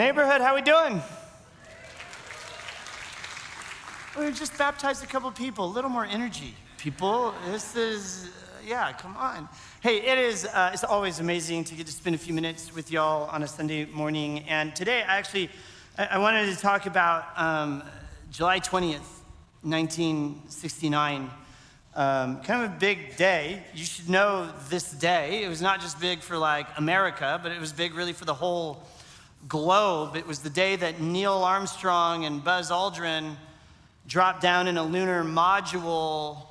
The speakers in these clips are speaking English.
Neighborhood, how we doing? We just baptized a couple people. A little more energy, people. This is, come on. Hey, it's always amazing to get to spend a few minutes with y'all on a Sunday morning. And today, I wanted to talk about July 20th, 1969. Kind of a big day. You should know this day. It was not just big for like America, but it was big really for the whole globe. It was the day that Neil Armstrong and Buzz Aldrin dropped down in a lunar module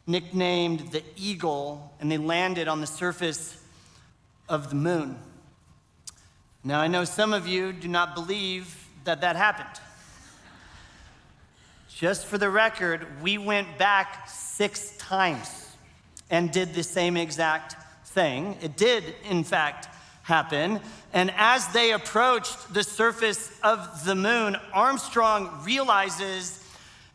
nicknamed the Eagle, and they landed on the surface of the moon. Now, I know some of you do not believe that happened. Just for the record, we went back 6 times and did the same exact thing. It did, in fact, happen. And as they approached the surface of the moon, Armstrong realizes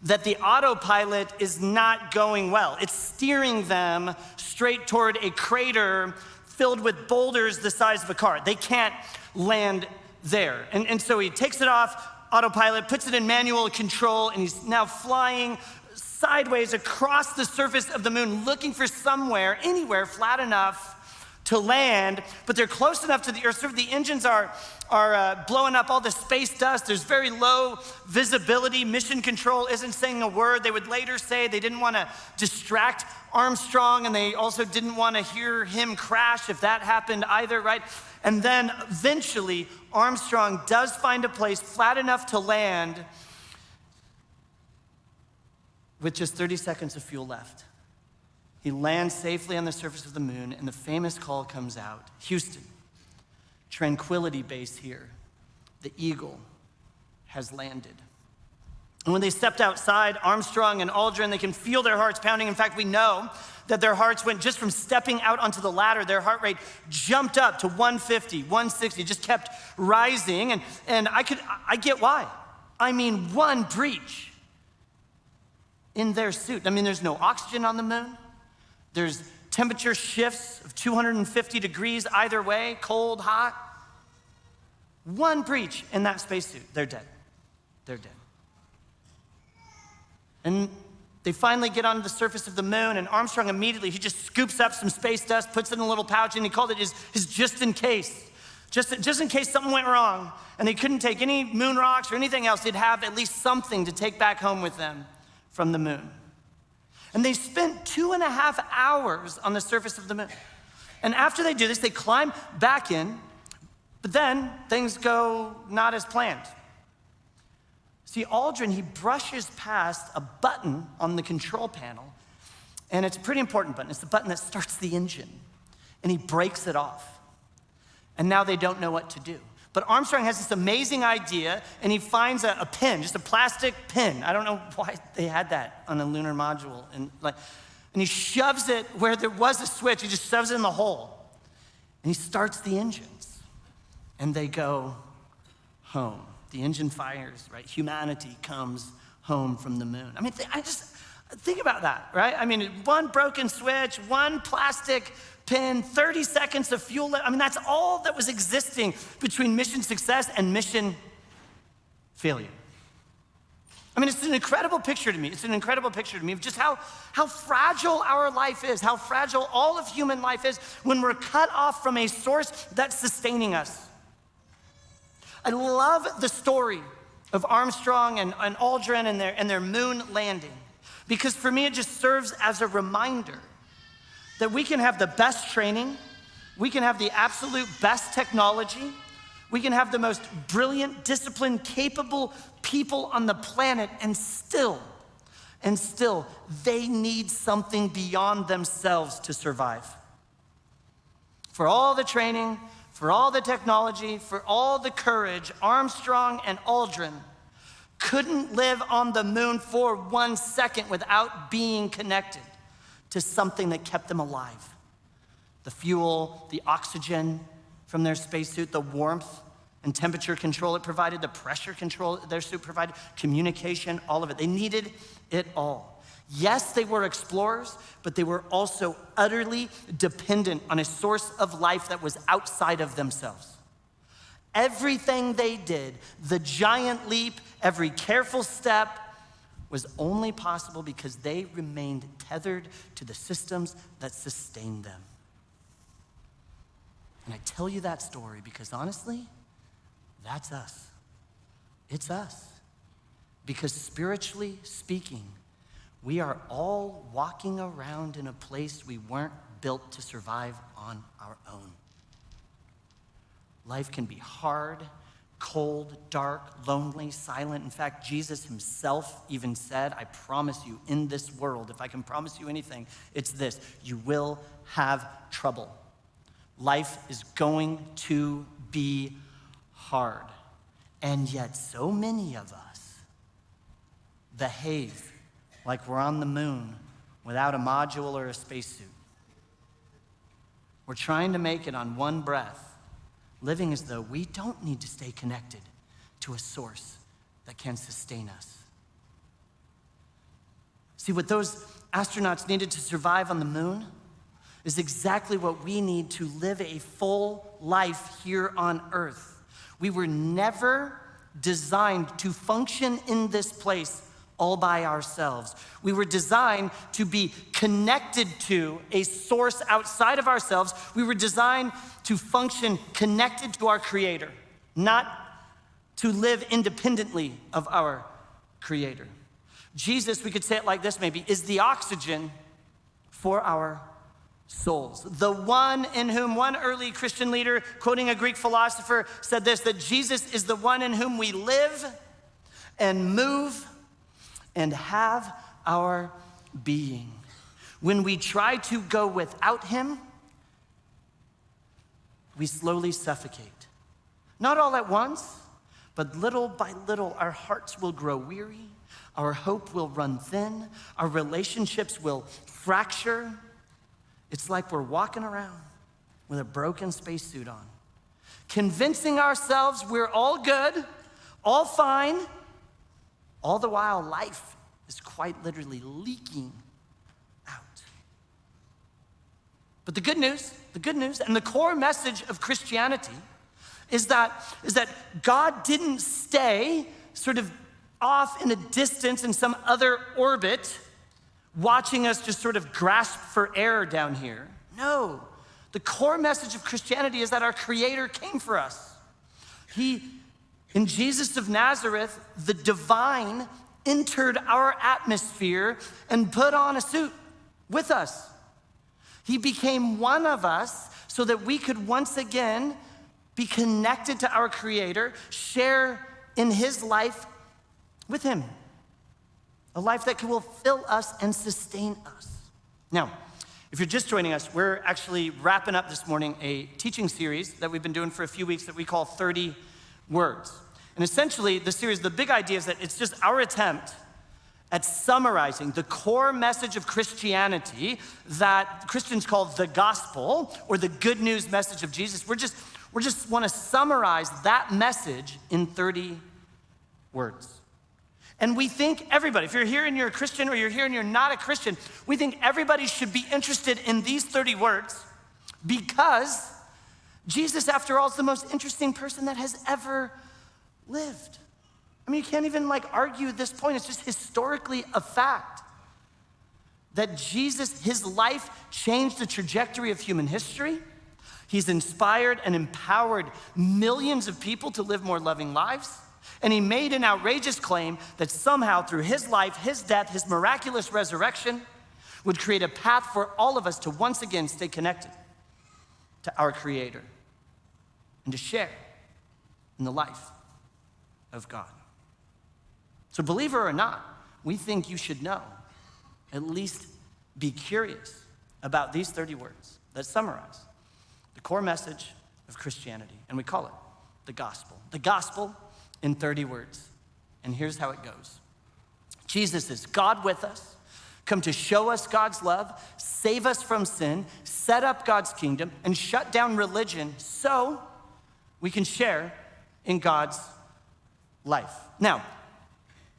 that the autopilot is not going well. It's steering them straight toward a crater filled with boulders the size of a car. They can't land there. And so he takes it off autopilot, puts it in manual control, and he's now flying sideways across the surface of the moon, looking for somewhere, anywhere flat enough to land, but they're close enough to the Earth. Sort of the engines are blowing up all the space dust. There's very low visibility. Mission control isn't saying a word. They would later say they didn't want to distract Armstrong, and they also didn't want to hear him crash if that happened either, right? And then eventually, Armstrong does find a place flat enough to land with just 30 seconds of fuel left. He lands safely on the surface of the moon, and the famous call comes out. Houston, Tranquility Base here. The Eagle has landed. And when they stepped outside, Armstrong and Aldrin, they can feel their hearts pounding. In fact, we know that their hearts went just from stepping out onto the ladder, their heart rate jumped up to 150, 160, just kept rising. And I get why. I mean, one breach in their suit. I mean, there's no oxygen on the moon. There's temperature shifts of 250 degrees either way, cold, hot. One breach in that spacesuit, they're dead. They're dead. And they finally get onto the surface of the moon, and Armstrong immediately, he just scoops up some space dust, puts it in a little pouch, and he called it his just in case. Just in case something went wrong, and they couldn't take any moon rocks or anything else, they'd have at least something to take back home with them from the moon. And they spent 2.5 hours on the surface of the moon. And after they do this, they climb back in, but then things go not as planned. See, Aldrin, he brushes past a button on the control panel, and it's a pretty important button. It's the button that starts the engine, and he breaks it off. And now they don't know what to do. But Armstrong has this amazing idea, and he finds a pin, just a plastic pin. I don't know why they had that on a lunar module. And he shoves it where there was a switch. He just shoves it in the hole. And he starts the engines. And they go home. The engine fires, right? Humanity comes home from the moon. I mean, I just think about that, right? I mean, one broken switch, one plastic pin, 30 seconds of fuel. I mean, that's all that was existing between mission success and mission failure. I mean, it's an incredible picture to me. It's an incredible picture to me of just how fragile our life is, how fragile all of human life is when we're cut off from a source that's sustaining us. I love the story of Armstrong and Aldrin and their moon landing, because for me, it just serves as a reminder that we can have the best training, we can have the absolute best technology, we can have the most brilliant, disciplined, capable people on the planet, and still, they need something beyond themselves to survive. For all the training, for all the technology, for all the courage, Armstrong and Aldrin couldn't live on the moon for 1 second without being connected to something that kept them alive. The fuel, the oxygen from their spacesuit, the warmth and temperature control it provided, the pressure control their suit provided, communication, all of it. They needed it all. Yes, they were explorers, but they were also utterly dependent on a source of life that was outside of themselves. Everything they did, the giant leap, every careful step, was only possible because they remained tethered to the systems that sustained them. And I tell you that story because honestly, that's us. It's us. Because spiritually speaking, we are all walking around in a place we weren't built to survive on our own. Life can be hard, cold, dark, lonely, silent. In fact, Jesus himself even said, I promise you, in this world, if I can promise you anything, it's this: you will have trouble. Life is going to be hard. And yet so many of us behave like we're on the moon without a module or a spacesuit. We're trying to make it on one breath, living as though we don't need to stay connected to a source that can sustain us. See, what those astronauts needed to survive on the moon is exactly what we need to live a full life here on earth. We were never designed to function in this place all by ourselves. We were designed to be connected to a source outside of ourselves. We were designed to function connected to our Creator, not to live independently of our Creator. Jesus, we could say it like this maybe, is the oxygen for our souls. The one in whom one early Christian leader, quoting a Greek philosopher, said this, that Jesus is the one in whom we live and move and have our being. When we try to go without him, we slowly suffocate. Not all at once, but little by little, our hearts will grow weary, our hope will run thin, our relationships will fracture. It's like we're walking around with a broken spacesuit on, convincing ourselves we're all good, all fine, all the while life is quite literally leaking out. But the good news, and the core message of Christianity is that God didn't stay sort of off in a distance in some other orbit, watching us just sort of grasp for air down here. No, the core message of Christianity is that our Creator came for us. In Jesus of Nazareth, the divine entered our atmosphere and put on a suit with us. He became one of us so that we could once again be connected to our Creator, share in his life with him. A life that will fill us and sustain us. Now, if you're just joining us, we're actually wrapping up this morning a teaching series that we've been doing for a few weeks that we call 30 Words. And essentially, the series, the big idea is that it's just our attempt at summarizing the core message of Christianity that Christians call the gospel, or the good news message of Jesus. We just want to summarize that message in 30 words. And we think everybody, if you're here and you're a Christian or you're here and you're not a Christian, we think everybody should be interested in these 30 words because Jesus, after all, is the most interesting person that has ever lived. I mean, you can't even argue this point. It's just historically a fact that Jesus, his life changed the trajectory of human history. He's inspired and empowered millions of people to live more loving lives. And he made an outrageous claim that somehow through his life, his death, his miraculous resurrection would create a path for all of us to once again stay connected to our Creator and to share in the life of God. So believer or not, we think you should know, at least be curious about these 30 words that summarize the core message of Christianity. And we call it the gospel. The gospel in 30 words. And here's how it goes. Jesus is God with us, come to show us God's love, save us from sin, set up God's kingdom, and shut down religion so we can share in God's life. Now,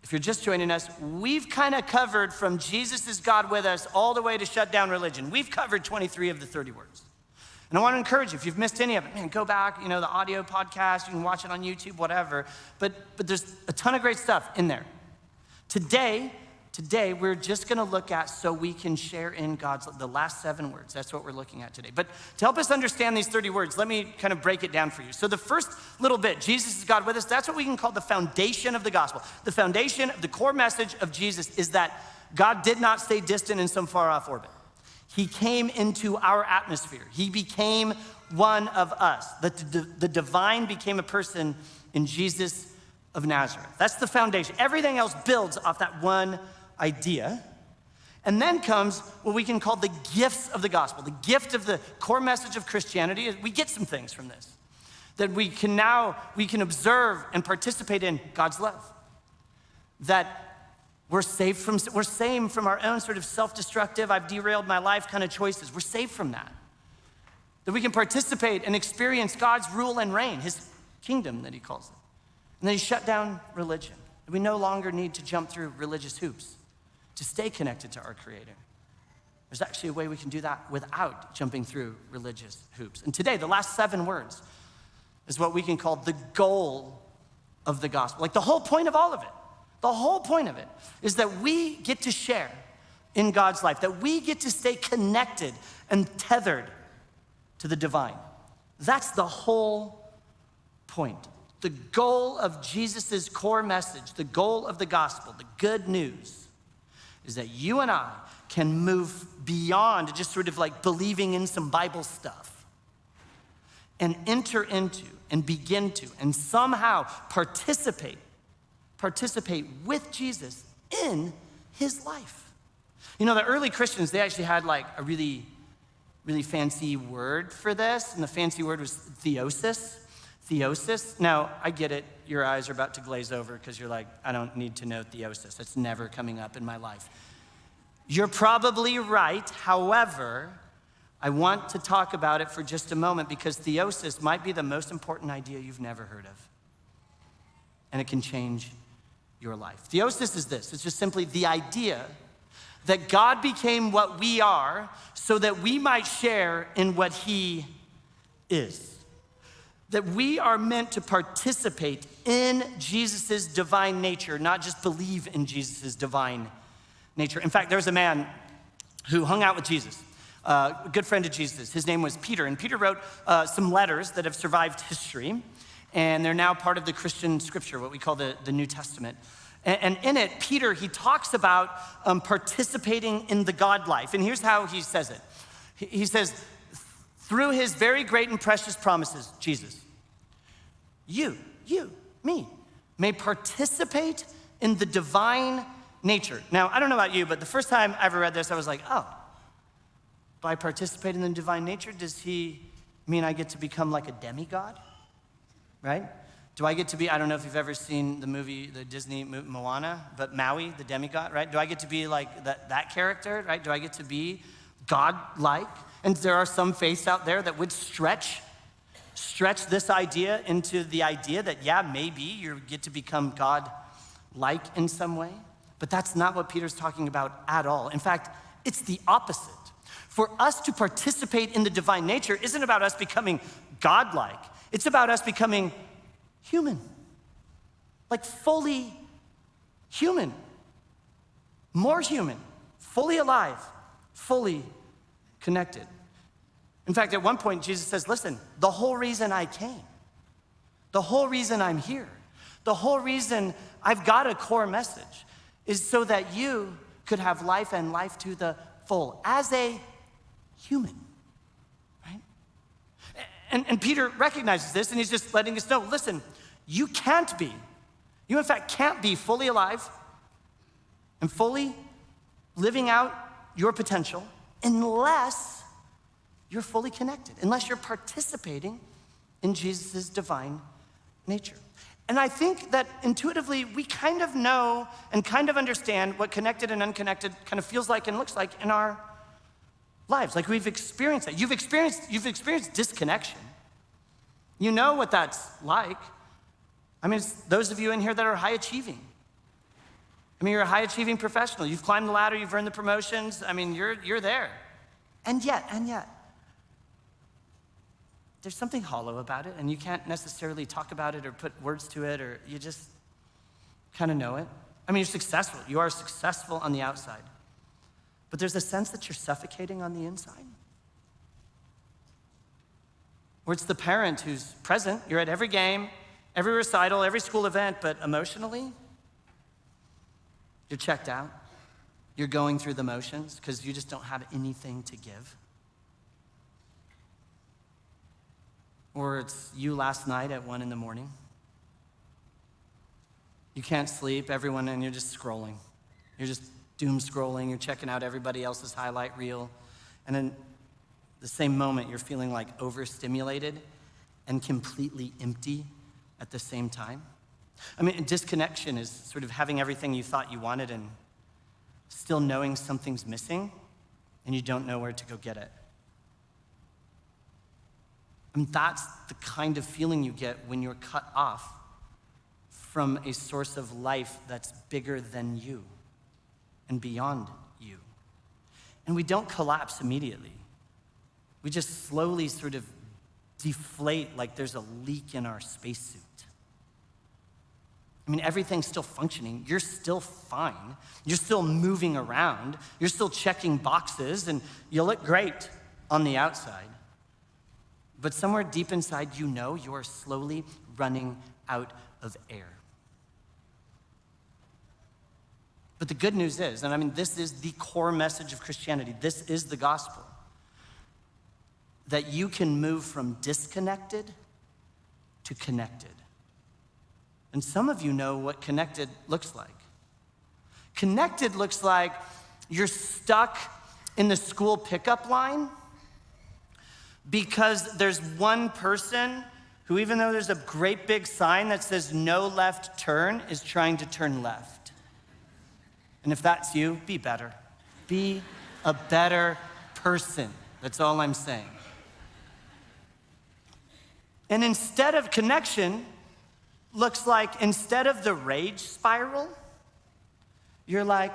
if you're just joining us, we've kind of covered from Jesus is God with us all the way to shut down religion. We've covered 23 of the 30 words. And I want to encourage you, if you've missed any of it, man, go back, the audio podcast, you can watch it on YouTube, whatever. But there's a ton of great stuff in there. Today, we're just gonna look at so we can share in the last 7 words. That's what we're looking at today. But to help us understand these 30 words, let me kind of break it down for you. So the first little bit, Jesus is God with us, that's what we can call the foundation of the gospel. The foundation of the core message of Jesus is that God did not stay distant in some far off orbit. He came into our atmosphere. He became one of us. The divine became a person in Jesus of Nazareth. That's the foundation. Everything else builds off that one idea. And then comes what we can call the gifts of the gospel. The gift of the core message of Christianity is we get some things from this. That we can observe and participate in God's love. That we're saved from our own sort of self-destructive, I've derailed my life kind of choices. We're saved from that. That we can participate and experience God's rule and reign, his kingdom that he calls it. And then he shut down religion. That we no longer need to jump through religious hoops to stay connected to our Creator. There's actually a way we can do that without jumping through religious hoops. And today, the last 7 words is what we can call the goal of the gospel. Like the whole point of all of it. The whole point of it is that we get to share in God's life, that we get to stay connected and tethered to the divine. That's the whole point. The goal of Jesus' core message, the goal of the gospel, the good news, is that you and I can move beyond just sort of like believing in some Bible stuff and enter into and begin to and somehow participate with Jesus in his life. The early Christians, they actually had like a really, really fancy word for this, and the fancy word was theosis. Theosis. Now, I get it. Your eyes are about to glaze over because you're like, I don't need to know theosis. It's never coming up in my life. You're probably right. However, I want to talk about it for just a moment because theosis might be the most important idea you've never heard of. And it can change your life. Theosis is this. It's just simply the idea that God became what we are so that we might share in what he is. That we are meant to participate in Jesus' divine nature, not just believe in Jesus' divine nature. In fact, there's a man who hung out with Jesus, a good friend of Jesus. His name was Peter, and Peter wrote some letters that have survived history. And they're now part of the Christian scripture, what we call the New Testament. And in it, Peter, he talks about participating in the God life. And here's how he says it. He says, through his very great and precious promises, Jesus, you, me, may participate in the divine nature. Now, I don't know about you, but the first time I ever read this, I was like, oh, by participating in the divine nature, does he mean I get to become like a demigod? Right? Do I get to be, I don't know if you've ever seen the movie, the Disney Moana, but Maui, the demigod, right? Do I get to be like that character, right? Do I get to be God-like? And there are some faiths out there that would stretch this idea into the idea that, yeah, maybe you get to become God-like in some way. But that's not what Peter's talking about at all. In fact, it's the opposite. For us to participate in the divine nature isn't about us becoming God-like. It's about us becoming human, like fully human, more human, fully alive, fully connected. In fact, at one point, Jesus says, listen, the whole reason I came, the whole reason I'm here, the whole reason I've got a core message is so that you could have life and life to the full as a human. And Peter recognizes this, and he's just letting us know, listen, you in fact can't be fully alive and fully living out your potential unless you're fully connected, unless you're participating in Jesus' divine nature. And I think that intuitively we kind of know and kind of understand what connected and unconnected kind of feels like and looks like in our lives. Like we've experienced that. You've experienced disconnection. You know what that's like. I mean, it's those of you in here that are high achieving. I mean, you're a high achieving professional. You've climbed the ladder, you've earned the promotions. I mean, you're there. And yet, there's something hollow about it, and you can't necessarily talk about it or put words to it, or you just kind of know it. I mean, you're successful. You are successful on the outside. But there's a sense that you're suffocating on the inside. Or it's the parent who's present. You're at every game, every recital, every school event, but emotionally, you're checked out. You're going through the motions because you just don't have anything to give. Or it's you last night at 1 a.m. You can't sleep, everyone, and you're just scrolling. You're just doom scrolling, you're checking out everybody else's highlight reel. And in the same moment, you're feeling like overstimulated and completely empty at the same time. I mean, disconnection is sort of having everything you thought you wanted and still knowing something's missing and you don't know where to go get it. And that's the kind of feeling you get when you're cut off from a source of life that's bigger than you and beyond you. And we don't collapse immediately. We just slowly sort of deflate like there's a leak in our spacesuit. I mean, everything's still functioning. You're still fine. You're still moving around. You're still checking boxes, and you look great on the outside. But somewhere deep inside, you know you are slowly running out of air. But the good news is, and I mean, this is the core message of Christianity. This is the gospel. That you can move from disconnected to connected. And some of you know what connected looks like. Connected looks like you're stuck in the school pickup line because there's one person who, even though there's a great big sign that says no left turn, is trying to turn left. And if that's you, be better. Be a better person. That's all I'm saying. And instead of connection, looks like instead of the rage spiral, you're like,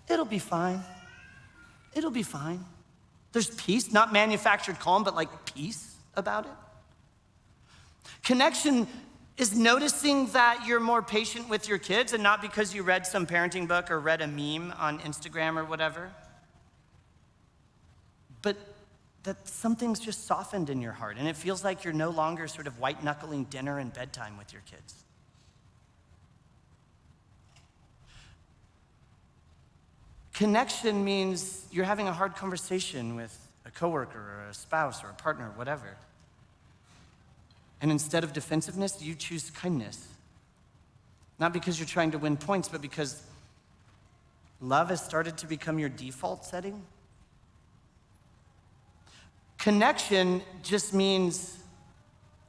it'll be fine. It'll be fine. There's peace, not manufactured calm, but like peace about it. Connection is noticing that you're more patient with your kids, and not because you read some parenting book or read a meme on Instagram or whatever, but that something's just softened in your heart, and it feels like you're no longer sort of white-knuckling dinner and bedtime with your kids. Connection means you're having a hard conversation with a coworker or a spouse or a partner, whatever. And instead of defensiveness, you choose kindness. Not because you're trying to win points, but because love has started to become your default setting. Connection just means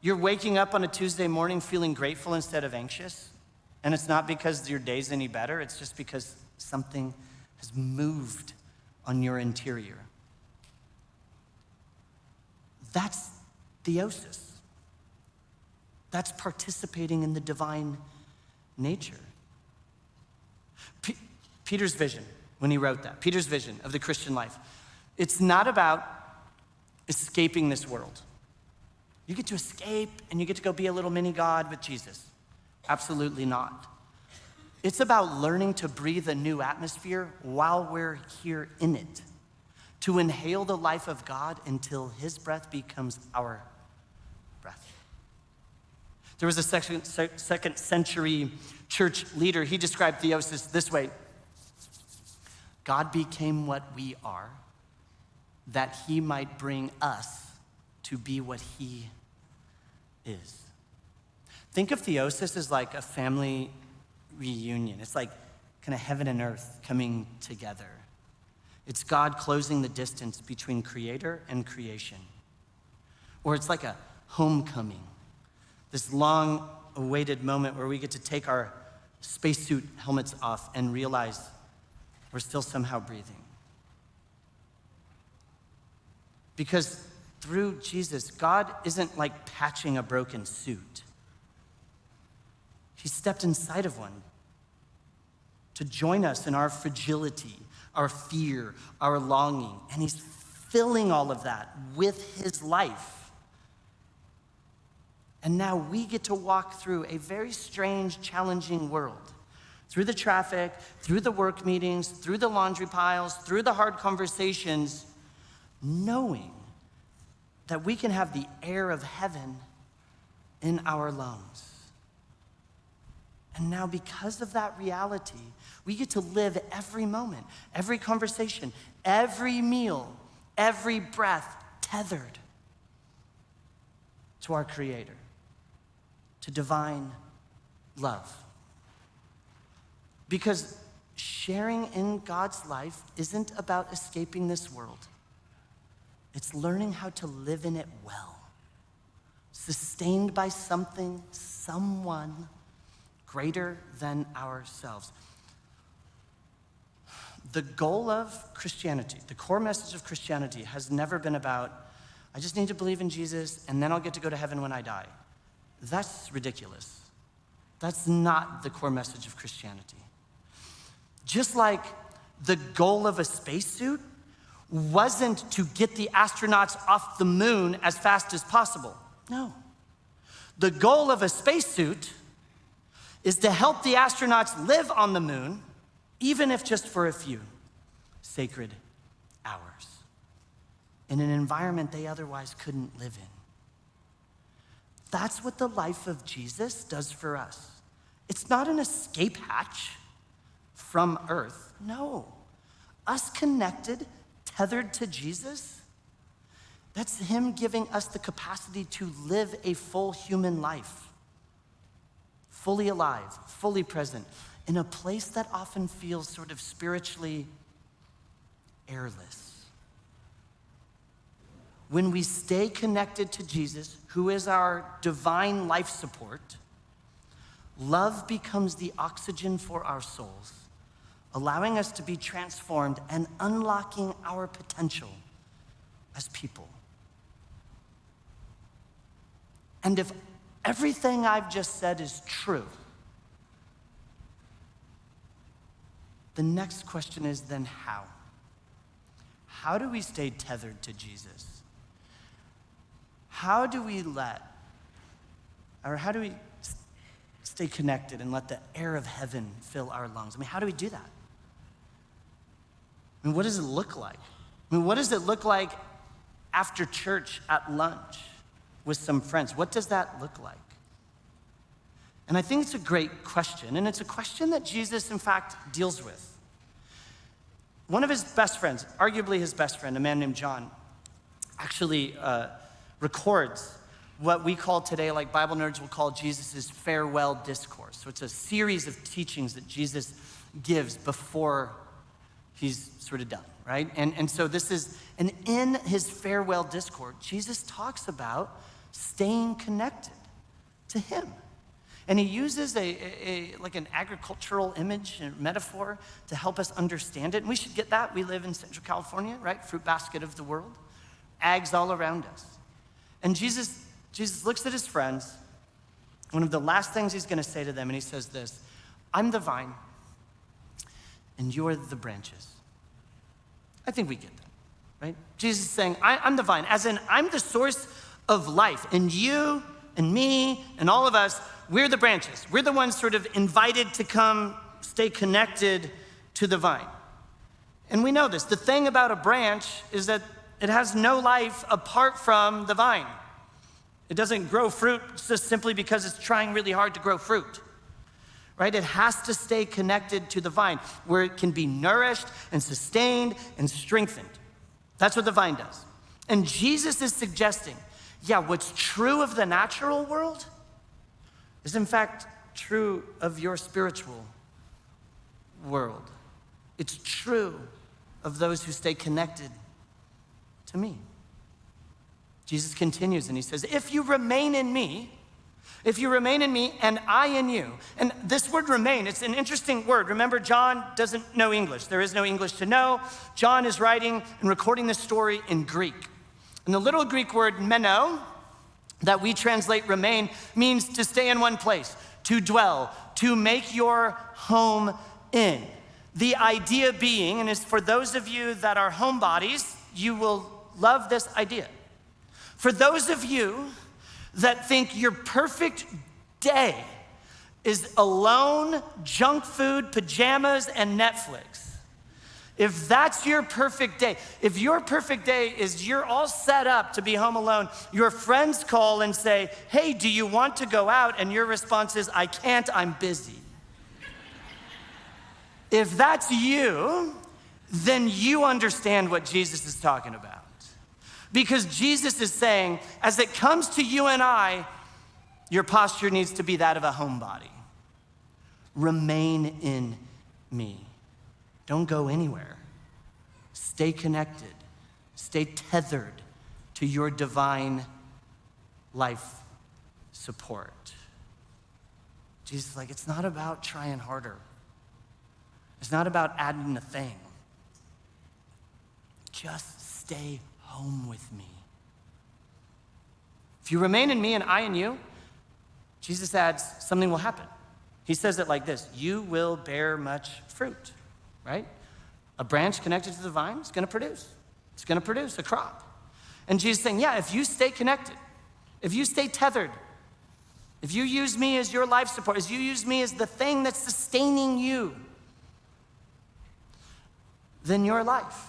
you're waking up on a Tuesday morning feeling grateful instead of anxious. And it's not because your day's any better, it's just because something has moved on your interior. That's theosis. That's participating in the divine nature. Peter's vision, when he wrote that, Peter's vision of the Christian life, it's not about escaping this world. You get to escape and you get to go be a little mini God with Jesus. Absolutely not. It's about learning to breathe a new atmosphere while we're here in it, to inhale the life of God until his breath becomes our breath. There was a second century church leader. He described theosis this way: God became what we are, that he might bring us to be what he is. Think of theosis as like a family reunion. It's like kind of heaven and earth coming together. It's God closing the distance between creator and creation. Or it's like a homecoming, this long-awaited moment where we get to take our spacesuit helmets off and realize we're still somehow breathing. Because through Jesus, God isn't like patching a broken suit. He stepped inside of one to join us in our fragility, our fear, our longing, and he's filling all of that with his life. And now we get to walk through a very strange, challenging world. Through the traffic, through the work meetings, through the laundry piles, through the hard conversations, knowing that we can have the air of heaven in our lungs. And now because of that reality, we get to live every moment, every conversation, every meal, every breath tethered to our Creator, to divine love. Because sharing in God's life isn't about escaping this world. It's learning how to live in it well, sustained by something, someone greater than ourselves. The goal of Christianity, the core message of Christianity has never been about, I just need to believe in Jesus and then I'll get to go to heaven when I die. That's ridiculous. That's not the core message of Christianity. Just like the goal of a spacesuit wasn't to get the astronauts off the moon as fast as possible. No. The goal of a spacesuit is to help the astronauts live on the moon, even if just for a few sacred hours, in an environment they otherwise couldn't live in. That's what the life of Jesus does for us. It's not an escape hatch from earth. No. Us connected, tethered to Jesus, that's him giving us the capacity to live a full human life, fully alive, fully present, in a place that often feels sort of spiritually airless. When we stay connected to Jesus, who is our divine life support, love becomes the oxygen for our souls, allowing us to be transformed and unlocking our potential as people. And if everything I've just said is true, the next question is then how? How do we stay tethered to Jesus? How do we stay connected and let the air of heaven fill our lungs? I mean, how do we do that? I mean, what does it look like? I mean, what does it look like after church at lunch with some friends? What does that look like? And I think it's a great question, and it's a question that Jesus, in fact, deals with. One of his best friends, arguably his best friend, a man named John, actually records what we call today, like Bible nerds will call Jesus' farewell discourse. So it's a series of teachings that Jesus gives before he's sort of done, right? And so this is, and in his farewell discourse, Jesus talks about staying connected to him. And he uses like an agricultural image and metaphor to help us understand it. And we should get that. We live in Central California, right? Fruit basket of the world. Ags all around us. And Jesus looks at his friends. One of the last things he's going to say to them, and he says this, I'm the vine, and you're the branches. I think we get that, right? Jesus is saying, I'm the vine, as in I'm the source of life, and you and me and all of us, we're the branches. We're the ones sort of invited to come stay connected to the vine. And we know this. The thing about a branch is that it has no life apart from the vine. It doesn't grow fruit just simply because it's trying really hard to grow fruit, right? It has to stay connected to the vine where it can be nourished and sustained and strengthened. That's what the vine does. And Jesus is suggesting, what's true of the natural world is in fact true of your spiritual world. It's true of those who stay connected to me. Jesus continues and he says, if you remain in me and I in you. And this word remain, it's an interesting word. Remember, John doesn't know English. There is no English to know. John is writing and recording this story in Greek. And the little Greek word meno, that we translate remain, means to stay in one place, to dwell, to make your home in. The idea being, and it's for those of you that are homebodies, you will love this idea. For those of you that think your perfect day is alone, junk food, pajamas, and Netflix. If that's your perfect day, if your perfect day is you're all set up to be home alone, your friends call and say, hey, do you want to go out? And your response is, I can't, I'm busy. If that's you, then you understand what Jesus is talking about. Because Jesus is saying, as it comes to you and I, your posture needs to be that of a homebody. Remain in me. Don't go anywhere. Stay connected. Stay tethered to your divine life support. Jesus is like, it's not about trying harder. It's not about adding a thing. Just stay home with me. If you remain in me and I in you, Jesus adds, something will happen. He says it like this: you will bear much fruit, right? A branch connected to the vine is gonna produce. It's gonna produce a crop. And Jesus is saying, yeah, if you stay connected, if you stay tethered, if you use me as your life support, as you use me as the thing that's sustaining you, then your life,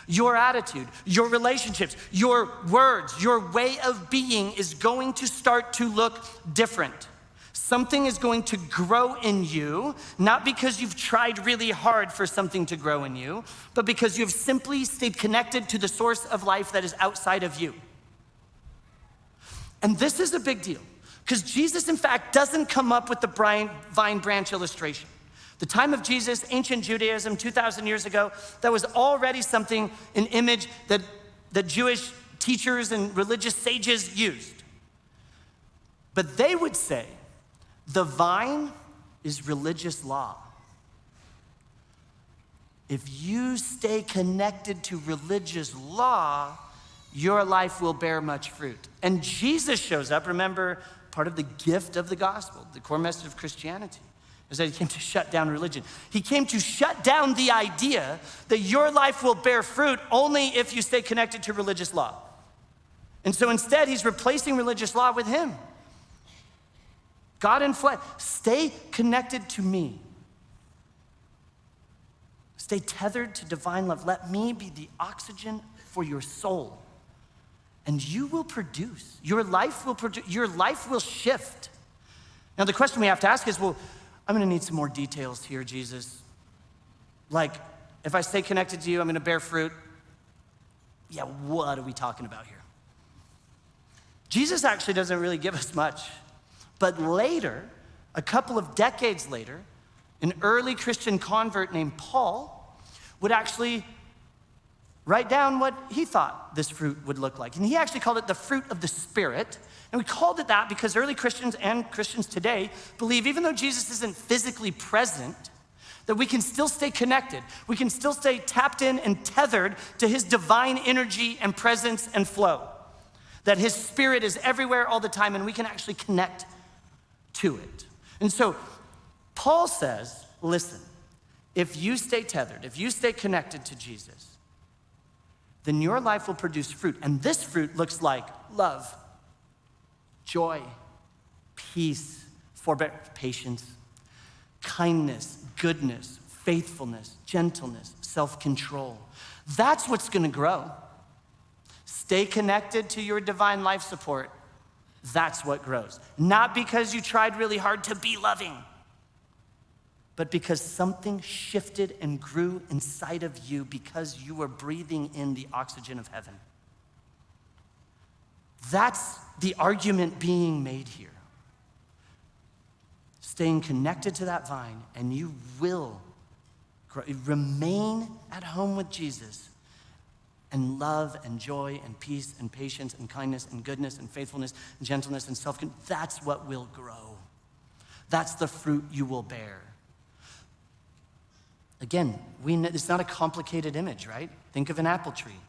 your attitude, your relationships, your words, your way of being is going to start to look different. Something is going to grow in you, not because you've tried really hard for something to grow in you, but because you've simply stayed connected to the source of life that is outside of you. And this is a big deal, because Jesus, in fact, doesn't come up with the vine branch illustration. The time of Jesus, ancient Judaism, 2,000 years ago, that was already something, an image that Jewish teachers and religious sages used. But they would say, the vine is religious law. If you stay connected to religious law, your life will bear much fruit. And Jesus shows up, remember, part of the gift of the gospel, the core message of Christianity, is that he came to shut down religion. He came to shut down the idea that your life will bear fruit only if you stay connected to religious law. And so instead, he's replacing religious law with him. God in flesh. Stay connected to me. Stay tethered to divine love. Let me be the oxygen for your soul. And you will produce. Your life will produce. Your life will shift. Now the question we have to ask is, well, I'm gonna need some more details here, Jesus. Like, if I stay connected to you, I'm gonna bear fruit. Yeah, what are we talking about here? Jesus actually doesn't really give us much. But later, a couple of decades later, an early Christian convert named Paul would actually write down what he thought this fruit would look like. And he actually called it the fruit of the Spirit. And we called it that because early Christians and Christians today believe even though Jesus isn't physically present, that we can still stay connected. We can still stay tapped in and tethered to his divine energy and presence and flow. That his Spirit is everywhere all the time and we can actually connect to it. And so Paul says, listen, if you stay tethered, if you stay connected to Jesus, then your life will produce fruit. And this fruit looks like love, joy, peace, forbearance, patience, kindness, goodness, faithfulness, gentleness, self-control. That's what's gonna grow. Stay connected to your divine life support. That's what grows. Not because you tried really hard to be loving, but because something shifted and grew inside of you because you were breathing in the oxygen of heaven. That's the argument being made here. Staying connected to that vine, and you will grow. Remain at home with Jesus, and love and joy and peace and patience and kindness and goodness and faithfulness and gentleness and self-control. That's what will grow. That's the fruit you will bear. Again, it's not a complicated image, right? Think of an apple tree.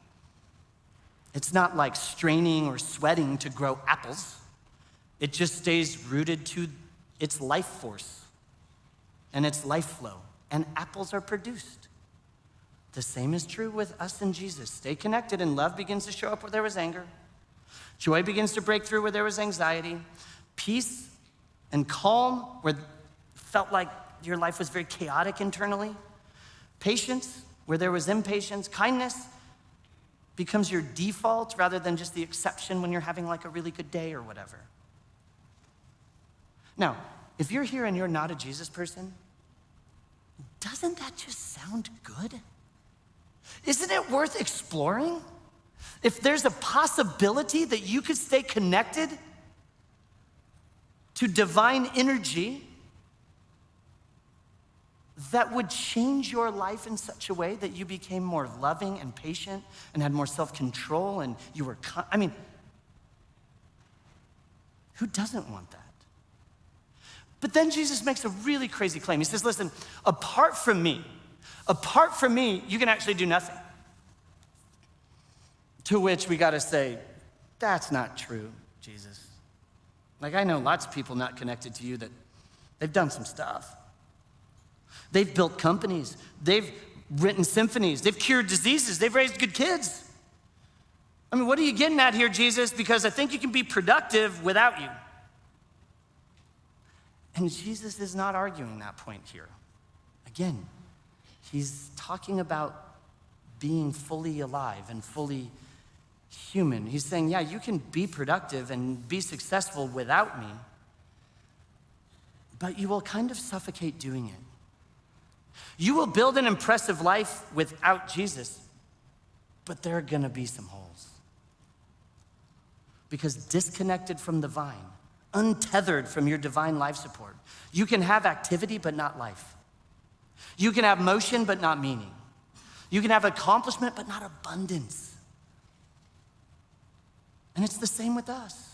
It's not like straining or sweating to grow apples. It just stays rooted to its life force and its life flow, and apples are produced. The same is true with us and Jesus. Stay connected and love begins to show up where there was anger. Joy begins to break through where there was anxiety. Peace and calm where it felt like your life was very chaotic internally. Patience where there was impatience. Kindness becomes your default rather than just the exception when you're having like a really good day or whatever. Now, if you're here and you're not a Jesus person, doesn't that just sound good? Isn't it worth exploring? If there's a possibility that you could stay connected to divine energy that would change your life in such a way that you became more loving and patient and had more self-control and you were, who doesn't want that? But then Jesus makes a really crazy claim. He says, listen, apart from me, you can actually do nothing. To which we gotta say, that's not true, Jesus. Like I know lots of people not connected to you that they've done some stuff. They've built companies, they've written symphonies, they've cured diseases, they've raised good kids. I mean, what are you getting at here, Jesus? Because I think you can be productive without you. And Jesus is not arguing that point here. Again, he's talking about being fully alive and fully human. He's saying, yeah, you can be productive and be successful without me, but you will kind of suffocate doing it. You will build an impressive life without Jesus, but there are gonna be some holes. Because disconnected from the vine, untethered from your divine life support, you can have activity but not life. You can have motion but not meaning. You can have accomplishment but not abundance. And it's the same with us.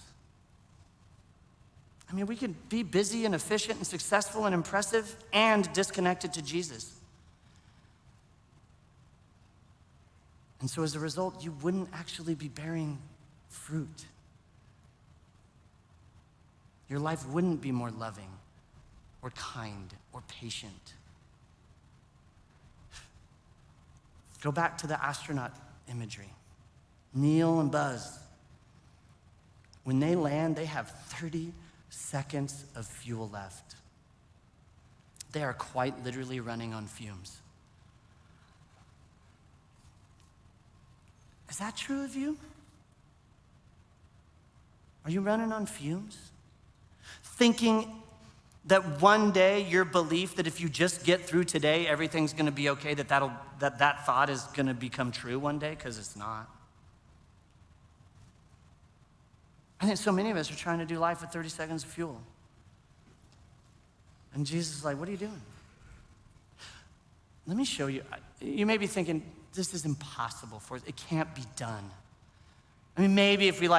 I mean, we can be busy and efficient and successful and impressive and disconnected to Jesus. And so as a result, you wouldn't actually be bearing fruit. Your life wouldn't be more loving or kind or patient. Go back to the astronaut imagery. Neil and Buzz. When they land, they have 30 seconds of fuel left. They are quite literally running on fumes. Is that true of you? Are you running on fumes? Thinking that one day your belief that if you just get through today, everything's gonna be okay, that thought is gonna become true one day, because it's not. I think so many of us are trying to do life with 30 seconds of fuel. And Jesus is like, what are you doing? Let me show you. You may be thinking, this is impossible for us. It can't be done. I mean, maybe if we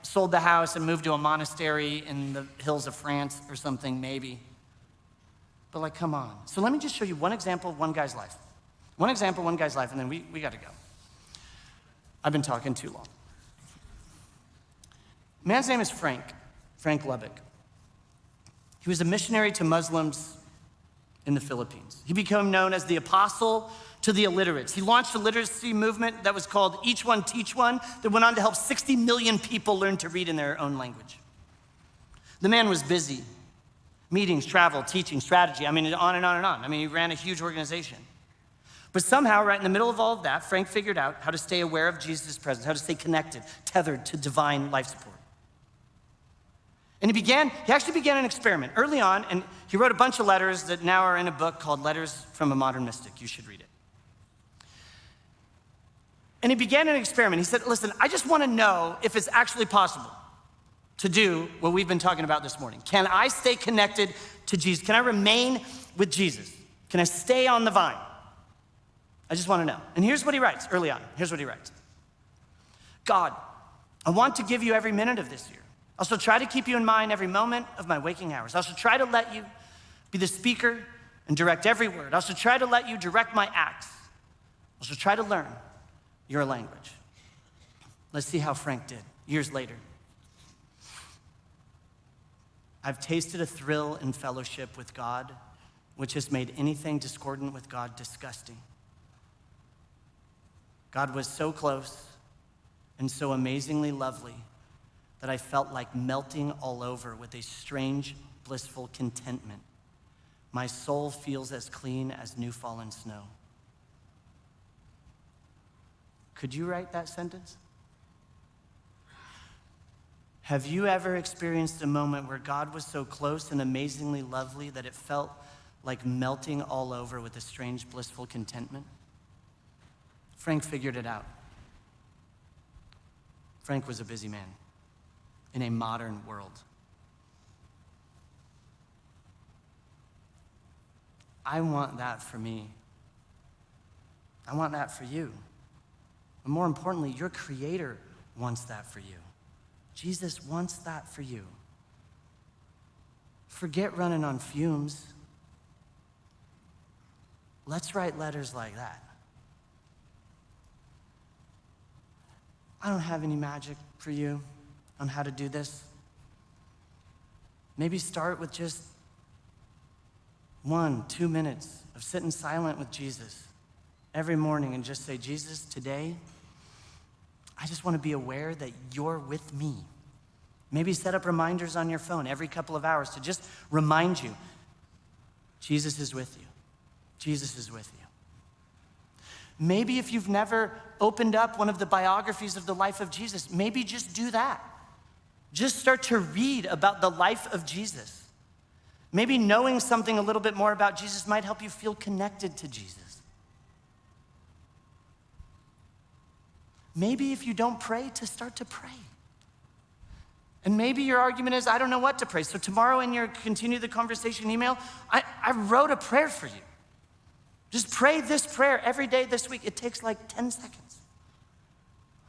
sold the house and moved to a monastery in the hills of France or something, maybe. But come on. So let me just show you one example of one guy's life. One example, one guy's life, and then we gotta go. I've been talking too long. Man's name is Frank Lubbock. He was a missionary to Muslims in the Philippines. He became known as the apostle to the illiterates. He launched a literacy movement that was called Each One Teach One that went on to help 60 million people learn to read in their own language. The man was busy. Meetings, travel, teaching, strategy, on and on and on. He ran a huge organization. But somehow, right in the middle of all of that, Frank figured out how to stay aware of Jesus' presence, how to stay connected, tethered to divine life support. And he actually began an experiment early on, and he wrote a bunch of letters that now are in a book called Letters from a Modern Mystic. You should read it. And he began an experiment. He said, listen, I just want to know if it's actually possible to do what we've been talking about this morning. Can I stay connected to Jesus? Can I remain with Jesus? Can I stay on the vine? I just want to know. And here's what he writes early on. Here's what he writes. God, I want to give you every minute of this year. I'll also try to keep you in mind every moment of my waking hours. I'll also try to let you be the speaker and direct every word. I'll also try to let you direct my acts. I'll also try to learn your language. Let's see how Frank did years later. I've tasted a thrill in fellowship with God, which has made anything discordant with God disgusting. God was so close and so amazingly lovely that I felt like melting all over with a strange, blissful contentment. My soul feels as clean as new fallen snow. Could you write that sentence? Have you ever experienced a moment where God was so close and amazingly lovely that it felt like melting all over with a strange, blissful contentment? Frank figured it out. Frank was a busy man in a modern world. I want that for me. I want that for you. And more importantly, your Creator wants that for you. Jesus wants that for you. Forget running on fumes. Let's write letters like that. I don't have any magic for you on how to do this. Maybe start with just 1-2 minutes of sitting silent with Jesus every morning and just say, Jesus, today, I just want to be aware that you're with me. Maybe set up reminders on your phone every couple of hours to just remind you, Jesus is with you. Jesus is with you. Maybe if you've never opened up one of the biographies of the life of Jesus, maybe just do that. Just start to read about the life of Jesus. Maybe knowing something a little bit more about Jesus might help you feel connected to Jesus. Maybe if you don't pray, to start to pray. And maybe your argument is, I don't know what to pray. So tomorrow in your continue the conversation email, I wrote a prayer for you. Just pray this prayer every day this week. It takes like 10 seconds.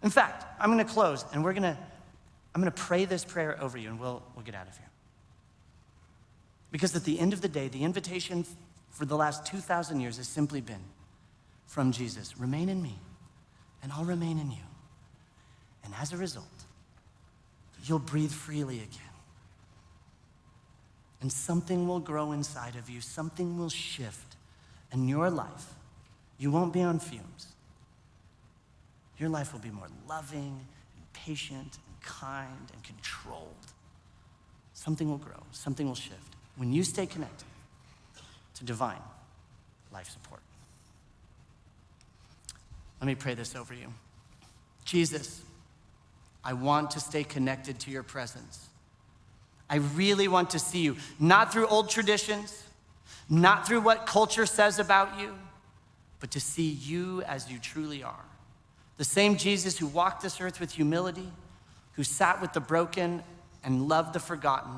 In fact, I'm gonna close and I'm gonna pray this prayer over you and we'll get out of here. Because at the end of the day, the invitation for the last 2,000 years has simply been from Jesus, remain in me and I'll remain in you. And as a result, you'll breathe freely again. And something will grow inside of you, something will shift in your life. You won't be on fumes. Your life will be more loving and patient and kind and controlled. Something will grow, something will shift when you stay connected to divine life support. Let me pray this over you. Jesus, I want to stay connected to your presence. I really want to see you, not through old traditions, not through what culture says about you, but to see you as you truly are. The same Jesus who walked this earth with humility, who sat with the broken and loved the forgotten,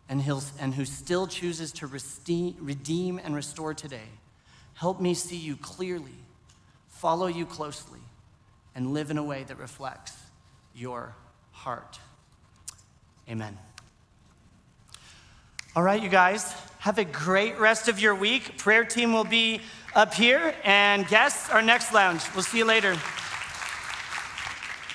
and who still chooses to redeem and restore today. Help me see you clearly, follow you closely, and live in a way that reflects your heart. Amen. All right, you guys, have a great rest of your week. Prayer team will be up here, and guests are next lounge. We'll see you later.